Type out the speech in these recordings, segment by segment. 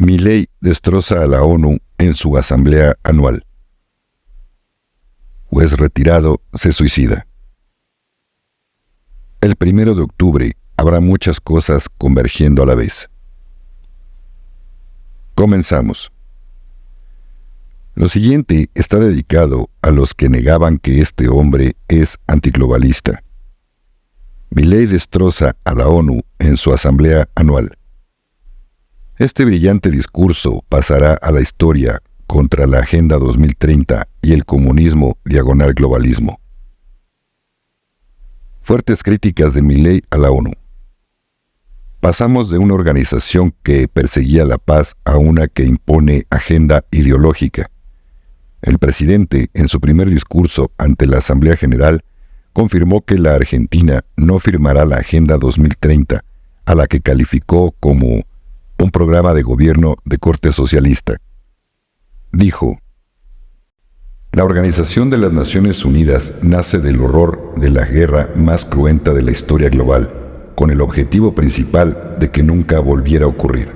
Milei destroza a la ONU en su asamblea anual. Juez retirado se suicida. El 1 de octubre habrá muchas cosas convergiendo a la vez. Comenzamos. Lo siguiente está dedicado a los que negaban que este hombre es antiglobalista. Milei destroza a la ONU en su asamblea anual. Este brillante discurso pasará a la historia contra la Agenda 2030 y el comunismo diagonal globalismo. Fuertes críticas de Milei a la ONU. Pasamos de una organización que perseguía la paz a una que impone agenda ideológica. El presidente, en su primer discurso ante la Asamblea General, confirmó que la Argentina no firmará la Agenda 2030, a la que calificó como un programa de gobierno de corte socialista. Dijo: la Organización de las Naciones Unidas nace del horror de la guerra más cruenta de la historia global, con el objetivo principal de que nunca volviera a ocurrir.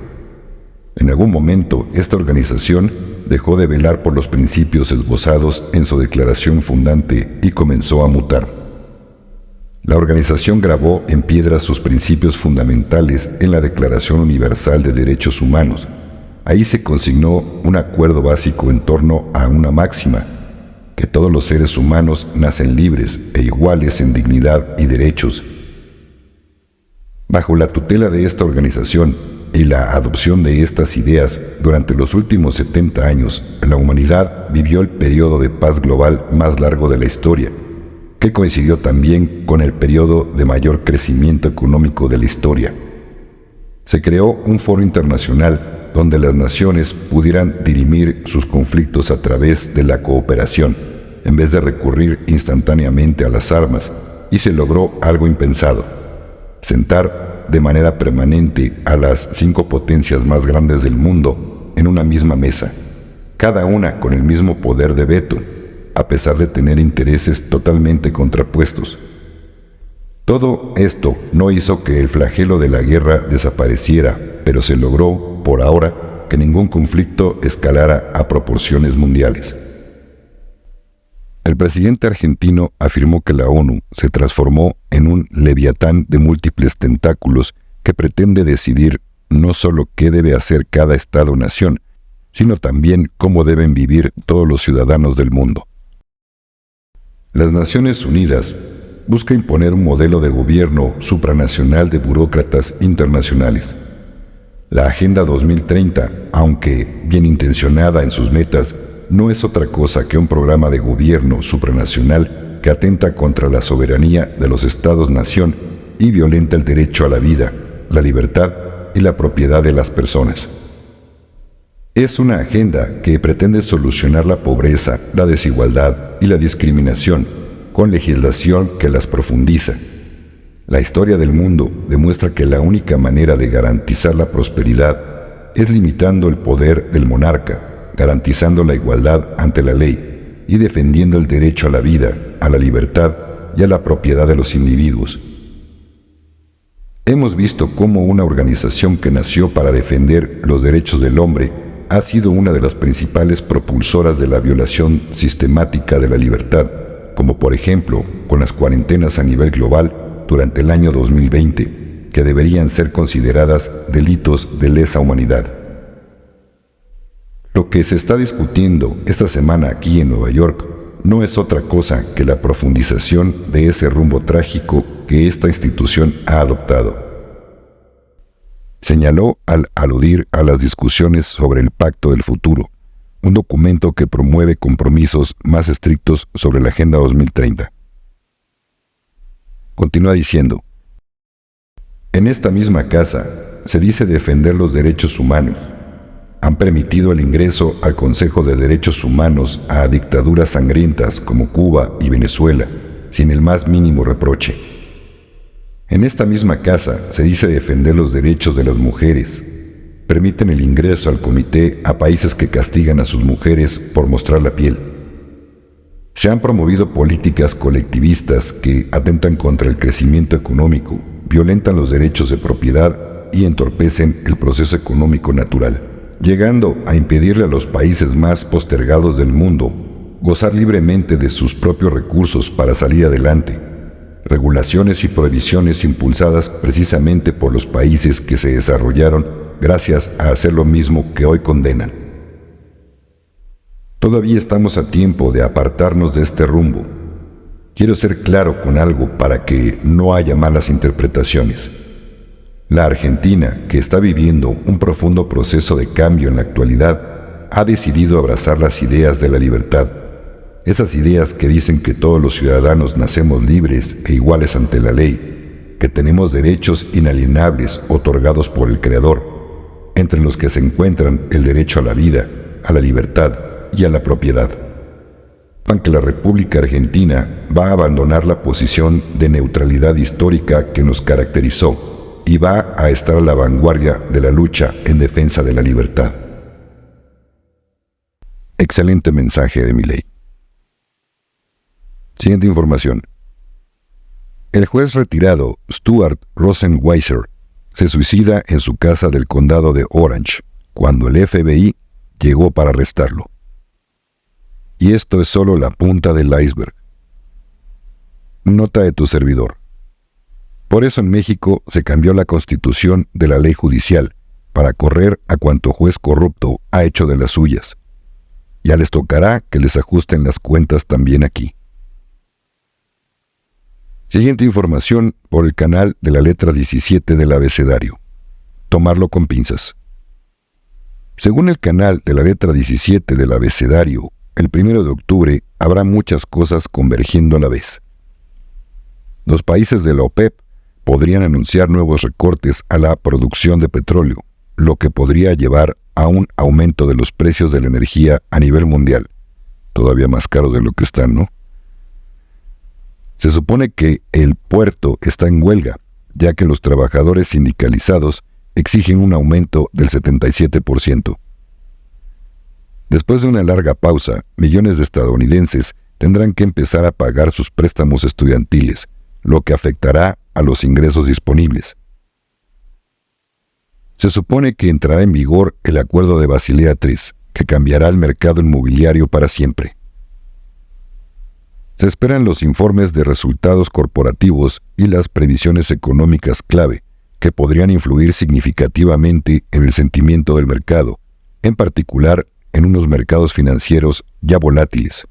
En algún momento, esta organización dejó de velar por los principios esbozados en su declaración fundante y comenzó a mutar. La organización grabó en piedra sus principios fundamentales en la Declaración Universal de Derechos Humanos. Ahí se consignó un acuerdo básico en torno a una máxima: que todos los seres humanos nacen libres e iguales en dignidad y derechos. Bajo la tutela de esta organización y la adopción de estas ideas, durante los últimos 70 años, la humanidad vivió el periodo de paz global más largo de la historia, que coincidió también con el periodo de mayor crecimiento económico de la historia. Se creó un foro internacional donde las naciones pudieran dirimir sus conflictos a través de la cooperación, en vez de recurrir instantáneamente a las armas, y se logró algo impensado: sentar de manera permanente a las 5 potencias más grandes del mundo en una misma mesa, cada una con el mismo poder de veto, a pesar de tener intereses totalmente contrapuestos. Todo esto no hizo que el flagelo de la guerra desapareciera, pero se logró, por ahora, que ningún conflicto escalara a proporciones mundiales. El presidente argentino afirmó que la ONU se transformó en un leviatán de múltiples tentáculos que pretende decidir no solo qué debe hacer cada Estado-nación, sino también cómo deben vivir todos los ciudadanos del mundo. Las Naciones Unidas busca imponer un modelo de gobierno supranacional de burócratas internacionales. La Agenda 2030, aunque bien intencionada en sus metas, no es otra cosa que un programa de gobierno supranacional que atenta contra la soberanía de los Estados-nación y violenta el derecho a la vida, la libertad y la propiedad de las personas. Es una agenda que pretende solucionar la pobreza, la desigualdad y la discriminación, con legislación que las profundiza. La historia del mundo demuestra que la única manera de garantizar la prosperidad es limitando el poder del monarca, garantizando la igualdad ante la ley y defendiendo el derecho a la vida, a la libertad y a la propiedad de los individuos. Hemos visto cómo una organización que nació para defender los derechos del hombre ha sido una de las principales propulsoras de la violación sistemática de la libertad, como por ejemplo con las cuarentenas a nivel global durante el año 2020, que deberían ser consideradas delitos de lesa humanidad. Lo que se está discutiendo esta semana aquí en Nueva York no es otra cosa que la profundización de ese rumbo trágico que esta institución ha adoptado. Señaló al aludir a las discusiones sobre el Pacto del Futuro, un documento que promueve compromisos más estrictos sobre la Agenda 2030. Continúa diciendo: en esta misma casa se dice defender los derechos humanos. Han permitido el ingreso al Consejo de Derechos Humanos a dictaduras sangrientas como Cuba y Venezuela, sin el más mínimo reproche. En esta misma casa se dice defender los derechos de las mujeres. Permiten el ingreso al comité a países que castigan a sus mujeres por mostrar la piel. Se han promovido políticas colectivistas que atentan contra el crecimiento económico, violentan los derechos de propiedad y entorpecen el proceso económico natural. llegando a impedirle a los países más postergados del mundo gozar libremente de sus propios recursos para salir adelante. Regulaciones y prohibiciones impulsadas precisamente por los países que se desarrollaron gracias a hacer lo mismo que hoy condenan. Todavía estamos a tiempo de apartarnos de este rumbo. Quiero ser claro con algo para que no haya malas interpretaciones. La Argentina, que está viviendo un profundo proceso de cambio en la actualidad, ha decidido abrazar las ideas de la libertad. Esas ideas que dicen que todos los ciudadanos nacemos libres e iguales ante la ley, que tenemos derechos inalienables otorgados por el Creador, entre los que se encuentran el derecho a la vida, a la libertad y a la propiedad. Que la República Argentina va a abandonar la posición de neutralidad histórica que nos caracterizó y va a estar a la vanguardia de la lucha en defensa de la libertad. Excelente mensaje de Milei. Siguiente información. El juez retirado Stuart Rosenweiser se suicida en su casa del condado de Orange cuando el FBI llegó para arrestarlo. Y esto es solo la punta del iceberg. Nota de tu servidor. Por eso en México se cambió la constitución de la ley judicial para correr a cuanto juez corrupto ha hecho de las suyas. Ya les tocará que les ajusten las cuentas también aquí. Siguiente información por el canal de la letra 17 del abecedario. Tomarlo con pinzas. Según el canal de la letra 17 del abecedario, el 1 de octubre habrá muchas cosas convergiendo a la vez. Los países de la OPEP podrían anunciar nuevos recortes a la producción de petróleo, lo que podría llevar a un aumento de los precios de la energía a nivel mundial. Todavía más caros de lo que están, ¿no? Se supone que el puerto está en huelga, ya que los trabajadores sindicalizados exigen un aumento del 77%. Después de una larga pausa, millones de estadounidenses tendrán que empezar a pagar sus préstamos estudiantiles, lo que afectará a los ingresos disponibles. Se supone que entrará en vigor el Acuerdo de Basilea III, que cambiará el mercado inmobiliario para siempre. Se esperan los informes de resultados corporativos y las previsiones económicas clave, que podrían influir significativamente en el sentimiento del mercado, en particular en unos mercados financieros ya volátiles.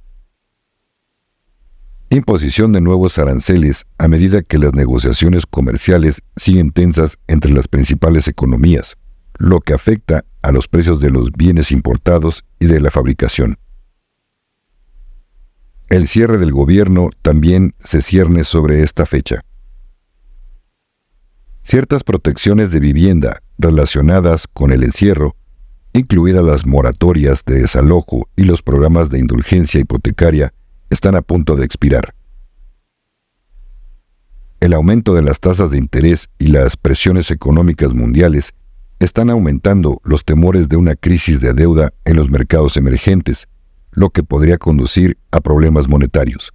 Imposición de nuevos aranceles a medida que las negociaciones comerciales siguen tensas entre las principales economías, lo que afecta a los precios de los bienes importados y de la fabricación. El cierre del gobierno también se cierne sobre esta fecha. Ciertas protecciones de vivienda relacionadas con el encierro, incluidas las moratorias de desalojo y los programas de indulgencia hipotecaria, están a punto de expirar. El aumento de las tasas de interés y las presiones económicas mundiales están aumentando los temores de una crisis de deuda en los mercados emergentes, lo que podría conducir a problemas monetarios.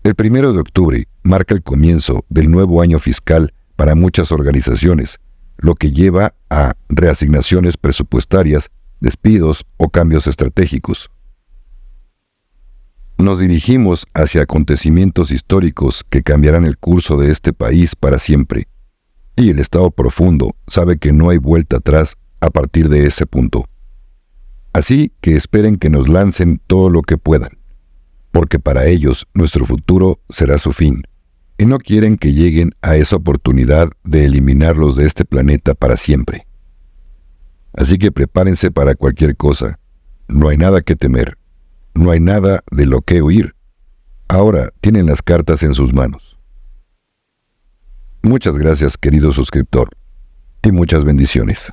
El 1 de octubre marca el comienzo del nuevo año fiscal para muchas organizaciones, lo que lleva a reasignaciones presupuestarias, despidos o cambios estratégicos. Nos dirigimos hacia acontecimientos históricos que cambiarán el curso de este país para siempre, y el Estado profundo sabe que no hay vuelta atrás a partir de ese punto. Así que esperen que nos lancen todo lo que puedan, porque para ellos nuestro futuro será su fin, y no quieren que lleguen a esa oportunidad de eliminarlos de este planeta para siempre. Así que prepárense para cualquier cosa. No hay nada que temer. No hay nada de lo que huir. Ahora tienen las cartas en sus manos. Muchas gracias, querido suscriptor, y muchas bendiciones.